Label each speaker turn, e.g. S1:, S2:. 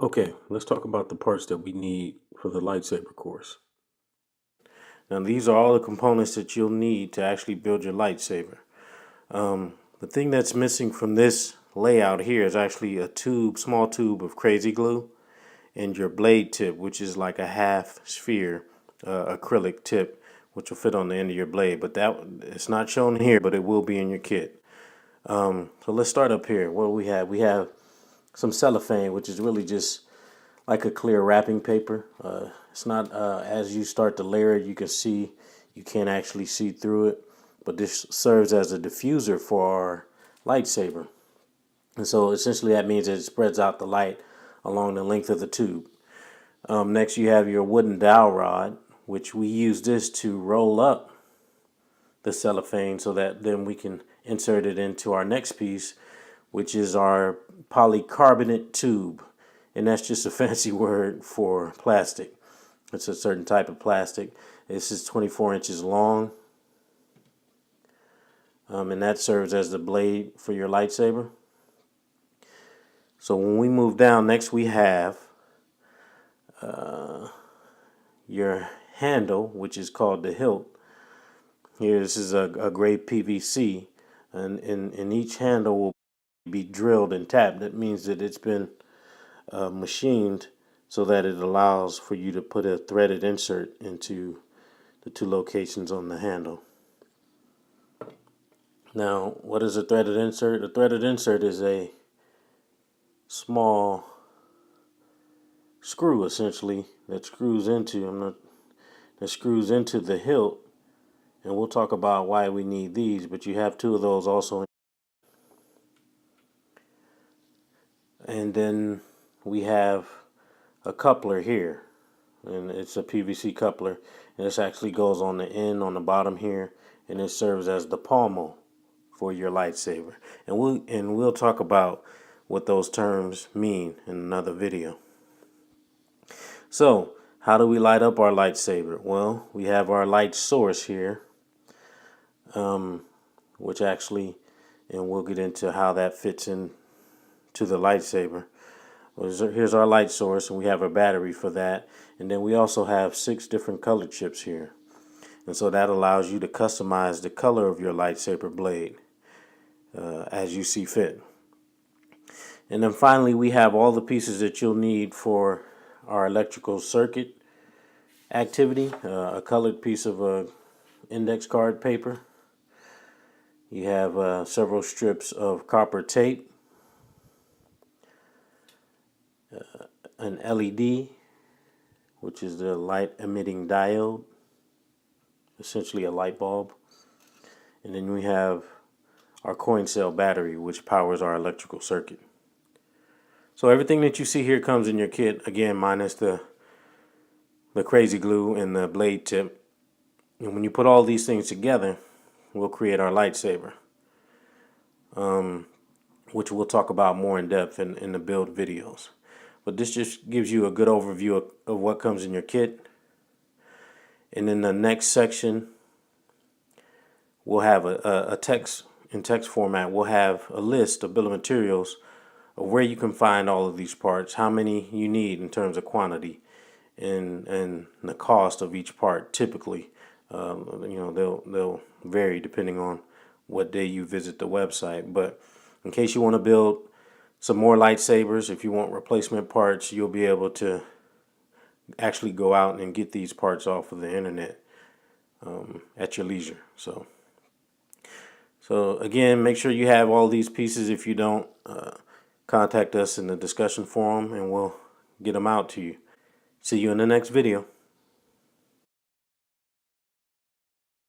S1: Okay, let's talk about the parts that we need for the lightsaber course. Now, these are all the components that you'll need to actually build your lightsaber. The thing that's missing from this layout here is actually a small tube of crazy glue, and your blade tip, which is like a half sphere acrylic tip, which will fit on the end of your blade. But that it's not shown here, but it will be in your kit. So let's start up here. What do we have? We have some cellophane, which is really just like a clear wrapping paper. It's not, as you start to layer it, you can't actually see through it, but this serves as a diffuser for our lightsaber. And so essentially that means that it spreads out the light along the length of the tube. Next you have your wooden dowel rod, which we use this to roll up the cellophane so that then we can insert it into our next piece, which is our polycarbonate tube. And that's just a fancy word for plastic. It's a certain type of plastic. This is 24 inches long. And that serves as the blade for your lightsaber. So when we move down, next we have your handle, which is called the hilt. Here, this is a grade PVC. And in each handle will be drilled and tapped. That means that it's been machined so that it allows for you to put a threaded insert into the two locations on the handle. Now, what is a threaded insert? A threaded insert is a small screw, essentially, that screws into the hilt, and we'll talk about why we need these, but you have two of those also. And then we have a coupler here, and it's a PVC coupler, and this actually goes on the end on the bottom here, and it serves as the pommel for your lightsaber. And we'll talk about what those terms mean in another video. So, how do we light up our lightsaber? Well, we have our light source here, which actually, and we'll get into how that fits in to the lightsaber. Here's our light source, and we have a battery for that. And then we also have 6 different color chips here. And so that allows you to customize the color of your lightsaber blade as you see fit. And then finally, we have all the pieces that you'll need for our electrical circuit activity. A colored piece of index card paper. You have several strips of copper tape. An LED, which is the light emitting diode, essentially a light bulb. And then we have our coin cell battery, which powers our electrical circuit. So everything that you see here comes in your kit, again, minus the crazy glue and the blade tip. And when you put all these things together, we'll create our lightsaber, which we'll talk about more in depth in the build videos. But this just gives you a good overview of what comes in your kit. And in the next section, we'll have a text format. We'll have a list, a bill of materials of where you can find all of these parts, how many you need in terms of quantity, and the cost of each part. Typically, they'll vary depending on what day you visit the website. But in case you want to build some more lightsabers, if you want replacement parts, you'll be able to actually go out and get these parts off of the internet at your leisure. So again, make sure you have all these pieces. If you don't, contact us in the discussion forum and we'll get them out to you. See you in the next video.